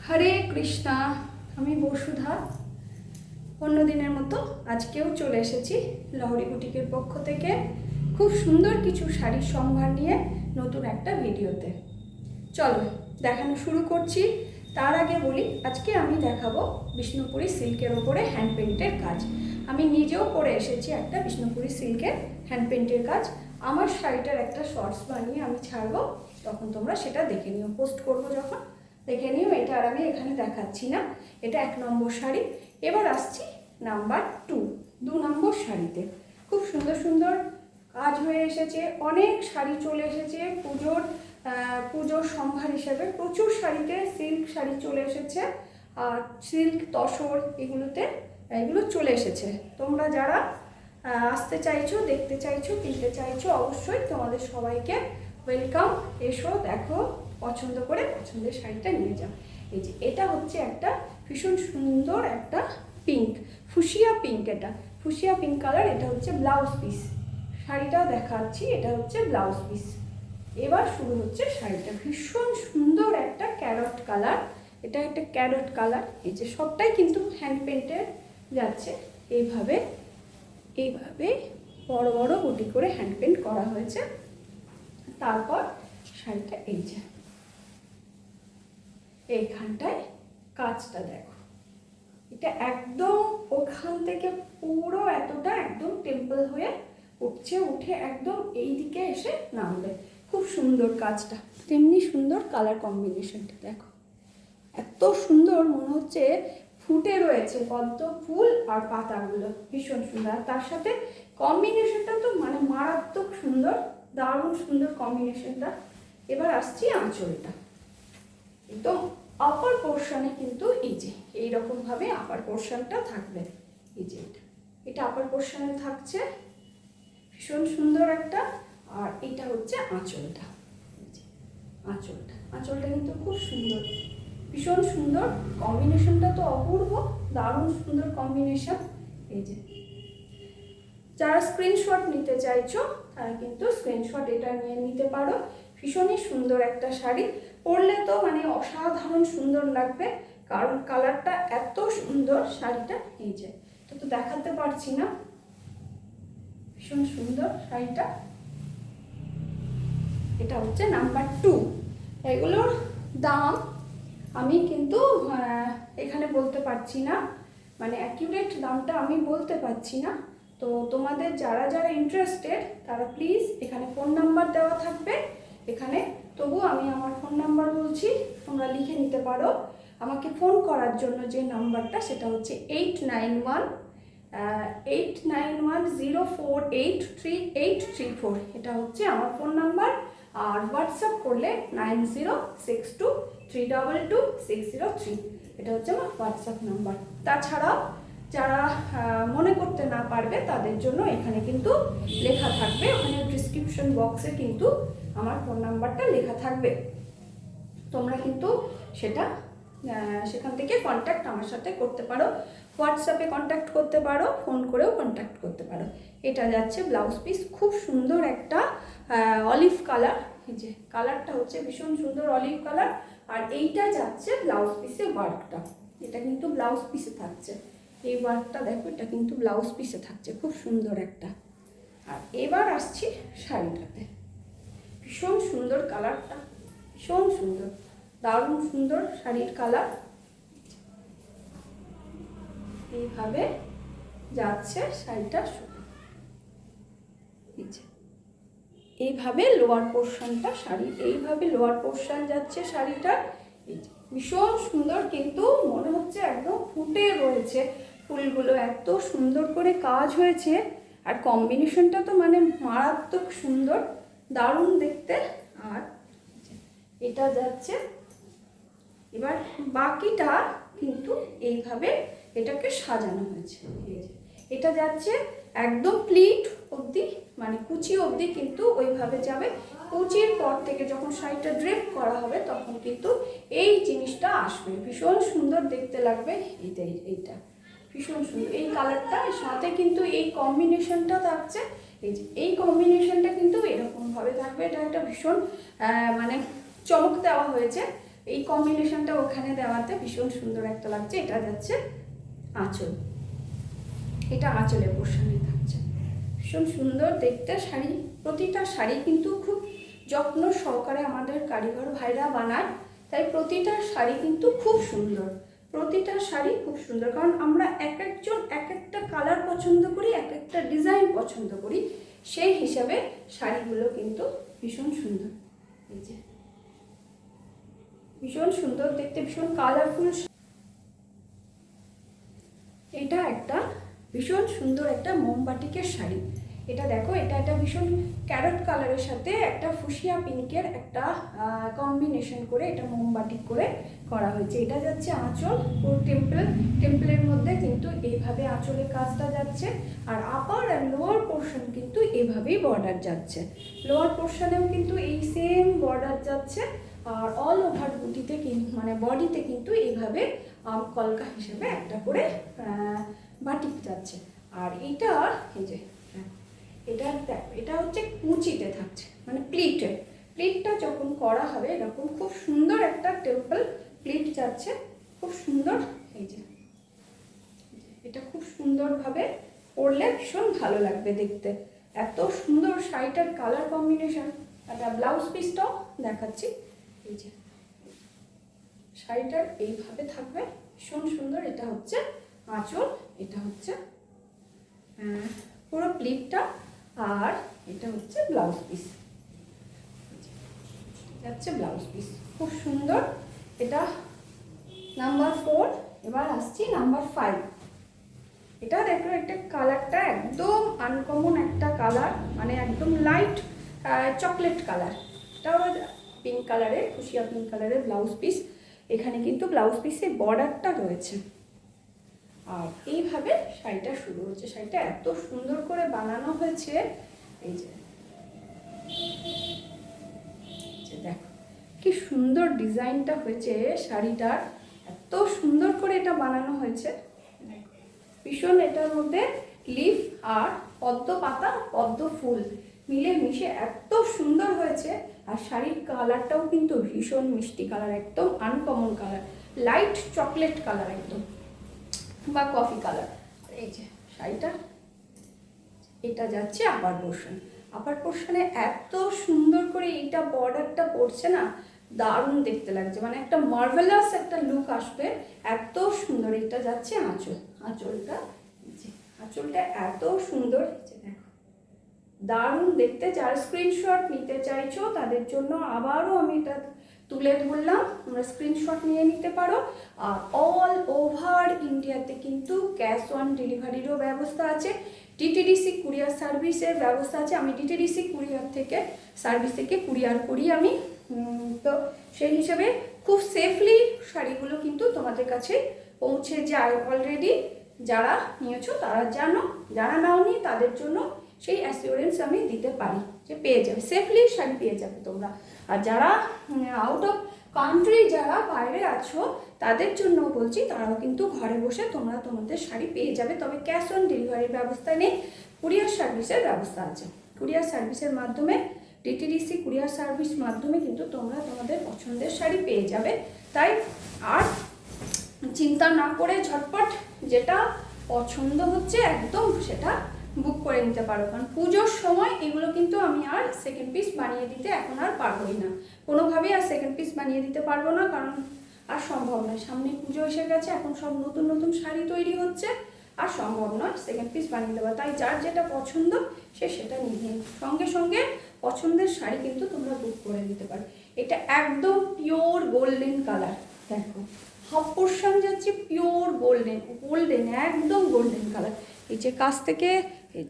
হরে কৃষ্ণা। আমি বসুধা অন্যদিনের মতো আজকেও চলে এসেছি লহরি বুটিকের পক্ষ থেকে খুব সুন্দর কিছু শাড়ির সম্ভার নিয়ে নতুন একটা ভিডিওতে। চলো দেখানো শুরু করছি। তার আগে বলি, আজকে আমি দেখাবো বিষ্ণুপুরি সিল্কের ওপরে হ্যান্ড পেইন্টের কাজ। আমি নিজেও করে এসেছি একটা বিষ্ণুপুরি সিল্কের হ্যান্ড পেইন্টের কাজ। আমার শাড়িটার একটা শর্টস বানিয়ে আমি ছাড়বো, তখন তোমরা সেটা দেখে নিও, পোস্ট করবো যখন দেখে নিও। এটা আর আমি এখানে দেখাচ্ছি না, এটা 1 নম্বর শাড়ি। এবার আসছি নাম্বার 2 নম্বর শাড়িতে। খুব সুন্দর সুন্দর কাজ হয়ে এসেছে, অনেক শাড়ি চলে এসেছে পুজোর সম্ভার হিসেবে। প্রচুর শাড়িতে সিল্ক শাড়ি চলে এসেছে, আর সিল্ক তসর এগুলো চলে এসেছে। তোমরা যারা আসতে চাইছো, দেখতে চাইছো, কিনতে চাইছো, অবশ্যই তোমাদের সবাইকে ওয়েলকাম। এসো, দেখো, পছন্দ করে পছন্দের শাড়িটা নিয়ে যাও। এই যে এটা হচ্ছে একটা ভীষণ সুন্দর একটা পিঙ্ক, ফুসিয়া পিঙ্ক। এটা ফুসিয়া পিঙ্ক কালার। এটা হচ্ছে ব্লাউজ পিস। শাড়িটা দেখাচ্ছি, এটা হচ্ছে ব্লাউজ পিস। এবার শুরু হচ্ছে শাড়িটা। ভীষণ সুন্দর একটা ক্যারট কালার। এটা একটা ক্যারট কালার। এই যে সবটাই কিন্তু হ্যান্ড পেইন্টের যাচ্ছে। এইভাবে বড় বড় গুটি করে হ্যান্ড পেইন্ট করা হয়েছে। তারপর শাড়িটা এই যে এইখানটায় কাজটা দেখো, এটা একদম ওখান থেকে পুরো এতটা একদম টেম্পল হয়ে উঠছে, উঠে একদম এই দিকে এসে নামবে। খুব সুন্দর কাজটা, তেমনি সুন্দর কালার কম্বিনেশনটা দেখো, এত সুন্দর, মনে হচ্ছে ফুটে রয়েছে পদ্ম ফুল আর পাতাগুলো। ভীষণ সুন্দর। আর তার সাথে কম্বিনেশনটা তো মানে মারাত্মক সুন্দর, দারুণ সুন্দর কম্বিনেশনটা। এবার আসছি আঁচলটা। একদম আপার পোর্শনে কিন্তু এই যে এইরকম ভাবে আপার পোর্শনটা থাকবে। এই যে এটা আপার পোর্শনে থাকছে, ভীষণ সুন্দর একটা। আর এটা হচ্ছে আঁচলটা। আঁচলটা কিন্তু খুব সুন্দর, ভীষণ সুন্দর। কম্বিনেশনটা তো অপূর্ব, দারুণ সুন্দর কম্বিনেশন। এই যে যারা স্ক্রিনশট নিতে চাইছো তারা কিন্তু স্ক্রিনশট এটা নিয়ে নিতে পারো। ভীষণই সুন্দর একটা শাড়ি, পরলে তো মানে অসাধারণ সুন্দর লাগবে, কারণ কালারটা এত সুন্দর শাড়িটা। এই যে এটা তো দেখাতে পারছি না, ভীষণ সুন্দর শাড়িটা। এটা হচ্ছে নাম্বার 2। এগুলোর দাম আমি কিন্তু এখানে বলতে পারছি না, মানে অ্যাকিউরেট দামটা আমি বলতে পারছি না। তো তোমাদের যারা যারা ইন্টারেস্টেড তারা প্লিজ, এখানে ফোন নাম্বার দেওয়া থাকবে এখানে, তবু আমি আমার ফোন নাম্বার বলছি, তোমরা লিখে নিতে পারো। আমাকে ফোন করার জন্য যে নাম্বারটা, সেটা হচ্ছে 8910483834। এটা হচ্ছে আমার ফোন নাম্বার। আর হোয়াটসঅ্যাপ করলে 9062322603। এটা হচ্ছে আমার হোয়াটসঅ্যাপ নাম্বার। তাছাড়াও যারা মনে করতে না পারবে তাদের জন্য এখানে কিন্তু লেখা থাকবে, ওখানে ডিসক্রিপশন বক্সে কিন্তু আমার ফোন নাম্বারটা লেখা থাকবে। তোমরা কিন্তু সেখান থেকে কন্ট্যাক্ট আমার সাথে করতে পারো, হোয়াটসঅ্যাপে কন্ট্যাক্ট করতে পারো, ফোন করেও কন্ট্যাক্ট করতে পারো। এটা যাচ্ছে ব্লাউজ পিস, খুব সুন্দর একটা অলিভ কালার। এই যে কালারটা হচ্ছে ভীষণ সুন্দর অলিভ কালার। আর এইটা যাচ্ছে ব্লাউজ পিসে ওয়ার্কটা, এটা কিন্তু ব্লাউজ পিসে থাকছে। এই ওয়ার্কটা দেখো, এটা কিন্তু ব্লাউজ পিসে থাকছে, খুব সুন্দর একটা। আর এবার আসছি শাড়িটাতে। ভীষণ সুন্দর কালারটা, ভীষণ সুন্দর, দারুণ সুন্দর শাড়ির কালার। এইভাবে যাচ্ছে শাড়িটা, এইভাবে লোয়ার পোর্শনটা, এইভাবে লোয়ার পোর্শন যাচ্ছে শাড়িটা। ভীষণ সুন্দর, কিন্তু মনে হচ্ছে একদম ফুটে রয়েছে ফুলগুলো, এত সুন্দর করে কাজ হয়েছে। আর কম্বিনেশনটা তো মানে মারাত্মক সুন্দর, দারুণ দেখতে। আর এটা যাচ্ছে, এবার বাকিটা কিন্তু এইভাবে এটাকে সাজানো হয়েছে। এটা যাচ্ছে একদম প্লিট অবধি, মানে কুচি অবধি কিন্তু ওইভাবে যাবে। কুচির পর থেকে যখন শাড়িটা ড্রেপ করা হবে তখন কিন্তু এই জিনিসটা আসবে, ভীষণ সুন্দর দেখতে লাগবে। এইটা ভীষণ সুন্দর, এই কালারটা সাথে কিন্তু এই কম্বিনেশনটা থাকছে। এই যে এই কম্বিনেশনটা কিন্তু এরকমভাবে থাকবে। এটা একটা ভীষণ মানে চমক দেওয়া হয়েছে এই কম্বিনেশনটা ওখানে দেওয়াতে ভীষণ সুন্দর একটা লাগছে। এটা যাচ্ছে আঁচল, এটা আঁচলের পোর্শনে থাকছে, ভীষণ সুন্দর দেখতে শাড়ি। প্রতিটা শাড়ি কিন্তু খুব যত্ন সহকারে আমাদের কারিগর ভাইরা বানায়, তাই প্রতিটা শাড়ি কিন্তু খুব সুন্দর, প্রতিটা শাড়ি খুব সুন্দর। কারণ আমরা এক একজন এক একটা কালার পছন্দ করি, এক একটা ডিজাইন পছন্দ করি, সেই হিসাবে শাড়িগুলো কিন্তু ভীষণ সুন্দর। এই যে ভীষণ সুন্দর দেখতে, ভীষণ কালারফুল। এটা একটা ভীষণ সুন্দর একটা মোমবাটিকের শাড়ি। এটা দেখো, এটা একটা ভীষণ ক্যারট কালারের সাথে একটা ফুসিয়া পিঙ্কের একটা কম্বিনেশন করে এটা মোমবাটিক করে করা হয়েছে। এটা যাচ্ছে আঁচল, পুরো টেম্পলের মধ্যে কিন্তু এইভাবে আঁচলের কাজটা যাচ্ছে, আর আপার আর লোয়ার পোর্শন কিন্তু এভাবেই বর্ডার যাচ্ছে। লোয়ার পোর্শনেও কিন্তু এই সেম বর্ডার যাচ্ছে, আর অল ওভার বুটিতে মানে বডিতে কিন্তু এইভাবে কলকা হিসেবে একটা করে বাটিক যাচ্ছে। আর এইটা এই যে এটা হচ্ছে কুচিতে থাকছে, মানে প্লিটটা যখন করা হবে এরকম খুব সুন্দর একটা টেম্পল প্লিট যাচ্ছে, খুব সুন্দর। এই যে এটা খুব সুন্দরভাবে পরলে ভীষণ ভালো লাগবে দেখতে, এত সুন্দর শাড়িটার কালার কম্বিনেশন। একটা ব্লাউজ পিসটাও দেখাচ্ছি। এই যে শাড়িটার এইভাবে থাকবে, ভীষণ সুন্দর। এটা হচ্ছে আঁচল, এটা হচ্ছে পুরো প্লিটটা, আর এটা হচ্ছে ব্লাউজ পিস, যাচ্ছে ব্লাউজ পিস, খুব সুন্দর। এটা নাম্বার 4। এবার আসছি নাম্বার 5। এটা দেখো, একটা কালারটা একদম আনকমন একটা কালার, মানে একদম লাইট চকলেট কালার। এটাও পিঙ্ক কালারের, ফুসিয়া পিঙ্ক কালারের ব্লাউজ পিস। এখানে কিন্তু ব্লাউজ পিসের বর্ডারটা রয়েছে, আর এইভাবে শাড়িটা শুরু হচ্ছে। শাড়িটা এত সুন্দর করে বানানো হয়েছে। এই যে দেখো কি সুন্দর ডিজাইনটা হয়েছে শাড়িটার, এত সুন্দর করে এটা বানানো হয়েছে। ভীষণ এটার মধ্যে লিফ আর পদ্ম পাতা, পদ্ম ফুল মিলে মিশে এত সুন্দর হয়েছে। আর শাড়ির কালারটাও কিন্তু ভীষণ মিষ্টি কালার, একদম uncommon colour, light chocolate colour একদম, বা কফি কালার। এই যে শাড়িটা, এটা যাচ্ছে আপার পোর্শনে এত সুন্দর করে এইটা বর্ডারটা পড়ছে না, দারুণ দেখতে লাগছে, মানে একটা মার্ভেলাস একটা লুক আসবে, এত সুন্দর। এটা যাচ্ছে আঁচলটা এত সুন্দর, দেখো দারুণ দেখতে। যারা স্ক্রিনশট নিতে চাইছো তাদের জন্য আবারও আমি এটা তুলে ধরলাম, তোমরা স্ক্রিনশট নিয়ে নিতে পারো। আর অল ওভার ইন্ডিয়াতে কিন্তু ক্যাশ অন ডেলিভারিরও ব্যবস্থা আছে, ডিটিডিসি কুরিয়ার সার্ভিসের ব্যবস্থা আছে। আমি ডিটিডিসি কুরিয়ার সার্ভিস থেকে কুরিয়ার করি আমি, তো সেই হিসাবে খুব সেফলি শাড়িগুলো কিন্তু তোমাদের কাছে পৌঁছে যায় অলরেডি। যারা নিয়েছো তারা জানো, যারা নাওনি তাদের জন্য সেই অ্যাসিওরেন্স আমি দিতে পারি যে পেয়ে যাবে, সেফলি শাড়ি পেয়ে যাবে তোমরা। আর যারা আউট অফ কান্ট্রি, যারা বাইরে আছো তাদের জন্য বলছি, তারাও কিন্তু ঘরে বসে তোমরা তোমাদের শাড়ি পেয়ে যাবে। তবে ক্যাশ অন ডেলিভারির ব্যবস্থা নেই, কুরিয়ার সার্ভিসের ব্যবস্থা আছে। কুরিয়ার সার্ভিসের মাধ্যমে, ডিটিডিসি কুরিয়ার সার্ভিস মাধ্যমে কিন্তু তোমরা তোমাদের পছন্দের শাড়ি পেয়ে যাবে। তাই আর চিন্তা না করে ঝটপট যেটা পছন্দ হচ্ছে একদম সেটা বুক করে নিতে পারো। কারণ পুজোর সময় এগুলো কিন্তু আমি আর সেকেন্ড পিস বানিয়ে দিতে এখন আর পারবোই না, কোনোভাবেই আর সেকেন্ড পিস বানিয়ে দিতে পারবো না, কারণ আর সম্ভব নয়। সামনে পুজো এসে গেছে, এখন সব নতুন নতুন শাড়ি তৈরি হচ্ছে, আর সম্ভব নয় সেকেন্ড পিস বানিয়ে দেওয়া। তাই যার যেটা পছন্দ সে সেটা নিয়ে সঙ্গে সঙ্গে পছন্দের শাড়ি কিন্তু তোমরা বুক করে দিতে পারো। এটা একদম পিওর গোল্ডেন কালার, দেখো হাফ পোর্শন যাচ্ছে পিওর গোল্ডেন একদম গোল্ডেন কালার। এই যে কাছ থেকে, এই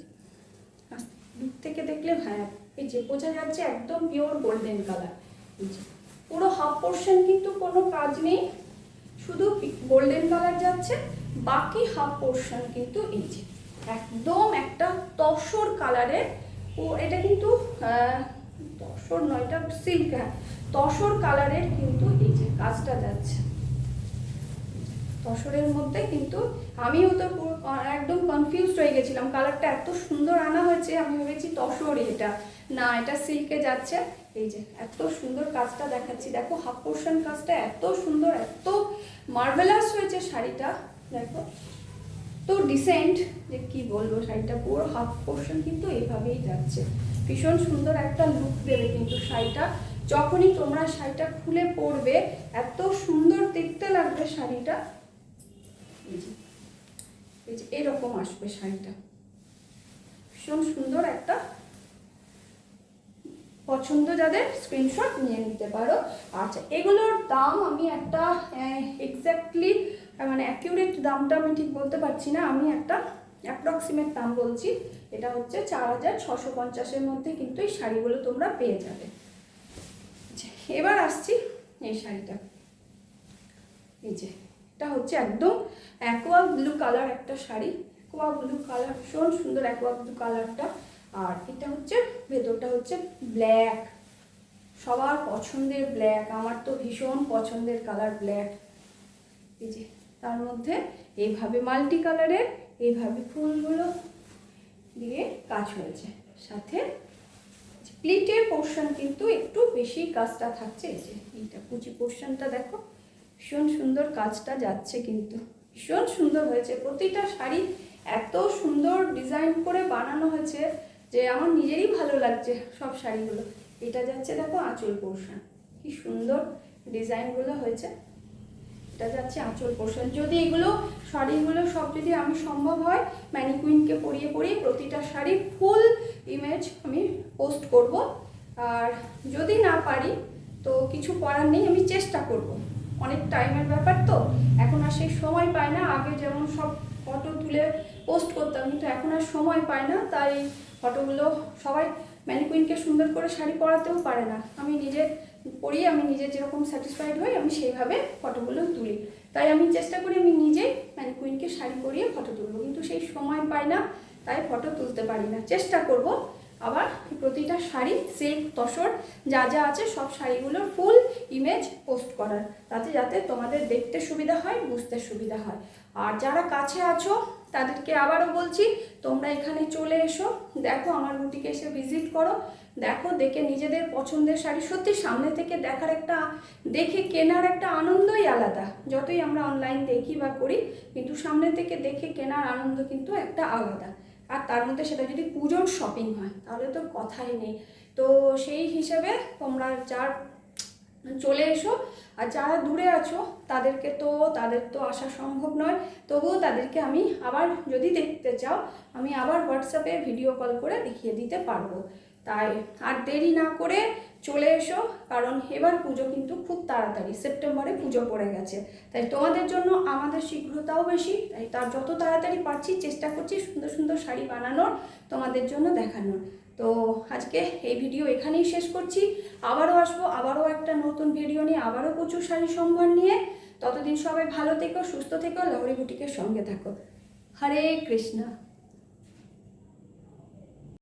দূর থেকে দেখলে হ্যাঁ এই যে বোঝা যাচ্ছে একদম পিওর গোল্ডেন কালার। এই যে পুরো হাফ পোর্শন কিন্তু কোনো কাজ নেই, শুধু গোল্ডেন কালার যাচ্ছে, বাকি হাফ পোর্শন কিন্তু এই যে একদম একটা তসর কালারের। ও এটা কিন্তু তসর নয়, এটা সিল্ক, হ্যাঁ তসর কালারের কিন্তু এই যে কাজটা যাচ্ছে, তসরের মধ্যে, কিন্তু আমিও তো একদম কনফিউজড হয়ে গেছিলাম, কালারটা এত সুন্দর আনা হয়েছে, আমি ভেবেছি তসর, এটা না, এটা সিল্কে যাচ্ছে। এই যে এত সুন্দর কাজটা দেখাচ্ছি, দেখো হাফ পোর্শন কাজটা এত সুন্দর, এত মার্ভেলাস হয়েছে শাড়িটা, দেখো তো ডিসেন্ট, যে কি বলবো, শাড়িটা পুরো হাফ পোর্শন কিন্তু এইভাবেই যাচ্ছে, ভীষণ সুন্দর একটা লুক দেবে কিন্তু শাড়িটা। যখনই তোমরা শাড়িটা খুলে পরবে এত সুন্দর দেখতে লাগবে শাড়িটা, এই যে এরকম আসবে শাড়িটা, ভীষণ সুন্দর একটা, পছন্দ যাদের স্ক্রিনশট নিয়ে নিতে পারো। আচ্ছা, এগুলোর দাম আমি একটা এক্স্যাক্টলি মানে অ্যাকিউরেট দামটা আমি ঠিক বলতে পারছি না, আমি একটা অ্যাপ্রক্সিমেট দাম বলছি। এটা হচ্ছে 4650-এর মধ্যে কিন্তু এই শাড়িগুলো তোমরা পেয়ে যাবে। এবার আসছি এই শাড়িটা, এই যে এটা হচ্ছে একদম অ্যাকোয়া ব্লু কালার একটা শাড়ি, অ্যাকোয়া ব্লু কালার, ভীষণ সুন্দর অ্যাকোয়া ব্লু কালারটা। আর এটা হচ্ছে ভেতরটা হচ্ছে ব্ল্যাক, সবার পছন্দের ব্ল্যাক, আমার তো ভীষণ পছন্দের কালার ব্ল্যাক। এই যে তার মধ্যে এইভাবে মাল্টি কালারের এইভাবে ফুলগুলো দিয়ে কাজ হয়েছে, সাথে প্লিটের পোর্শন কিন্তু একটু বেশি কাজটা থাকছে। এই যে এইটা কুচি পোর্শনটা দেখো, ভীষণ সুন্দর কাজটা যাচ্ছে, কিন্তু ভীষণ সুন্দর হয়েছে, প্রতিটা শাড়ি এত সুন্দর ডিজাইন করে বানানো হয়েছে যে আমার নিজেরই ভালো লাগছে সব শাড়িগুলো। এটা যাচ্ছে দেখো আঁচল পোর্শন, কি সুন্দর ডিজাইনগুলো হয়েছে, এটা যাচ্ছে আঁচল পোর্শন। যদি এগুলো শাড়িগুলো সব যদি আমি সম্ভব হয় ম্যানিকুইনকে পরিয়ে পরিয়ে প্রতিটা শাড়ির ফুল ইমেজ আমি পোস্ট করব, আর যদি না পারি তো কিছু করার নেই, আমি চেষ্টা করব, অনেক টাইমের ব্যাপার তো, এখন আর সেই সময় পাই না, আগে যেমন সব ফটো তুলে পোস্ট করতাম, কিন্তু এখন আর সময় পাই না, তাই ফটোগুলো সবাই ম্যানিকুইনকে সুন্দর করে শাড়ি পরাতেও পারে না, আমি নিজে পরিয়ে আমি নিজে যেরকম স্যাটিসফাইড হই আমি সেইভাবে ফটোগুলো তুলি, তাই আমি চেষ্টা করি আমি নিজেই ম্যানিকুইনকে শাড়ি পরিয়ে ফটো তুলবো, কিন্তু সেই সময় পাই না, তাই ফটো তুলতে পারি না। চেষ্টা করব আবার প্রতিটা শাড়ি সিল্ক তসর যা যা আছে সব শাড়িগুলোর ফুল ইমেজ পোস্ট করার, তাতে যাতে তোমাদের দেখতে সুবিধা হয়, বুঝতে সুবিধা হয়। আর যারা কাছে আছো তাদেরকে আবারও বলছি, তোমরা এখানে চলে এসো, দেখো আমার বুটিকে এসে ভিজিট করো, দেখো, দেখে নিজেদের পছন্দের শাড়ি, সত্যি সামনে থেকে দেখার একটা, দেখে কেনার একটা আনন্দই আলাদা, যতই আমরা অনলাইন দেখি বা করি, কিন্তু সামনে থেকে দেখে কেনার আনন্দ কিন্তু একটা আলাদা, আর তার মধ্যে সেটা যদি পুজোর শপিং হয় তাহলে তো কথাই নেই। তো সেই হিসাবে তোমরা চলে এসো, আর যারা দূরে আছো তাদের তো আসা সম্ভব নয়, তবুও তাদেরকে আমি আবার যদি দেখতে চাও আমি আবার হোয়াটসঅ্যাপে ভিডিও কল করে দেখিয়ে দিতে পারবো। তাই আর দেরি না করে চলে এসো, কারণ এবার পুজো কিন্তু খুব তাড়াতাড়ি, সেপ্টেম্বরে পুজো পড়ে গেছে, তাই তোমাদের জন্য আমাদের শীঘ্রতাও বেশি, তাই তার যত তাড়াতাড়ি পারছি চেষ্টা করছি সুন্দর সুন্দর শাড়ি বানানোর, তোমাদের জন্য দেখানোর। তো আজকে এই ভিডিও এখানেই শেষ করছি, আবারও আসবো, আবারও একটা নতুন ভিডিও নিয়ে, আবারও প্রচুর শাড়ি সম্ভার নিয়ে। ততদিন সবাই ভালো থেকো, সুস্থ থেকো, লাহোরি বুটিকের সঙ্গে থাকো। হরে কৃষ্ণ।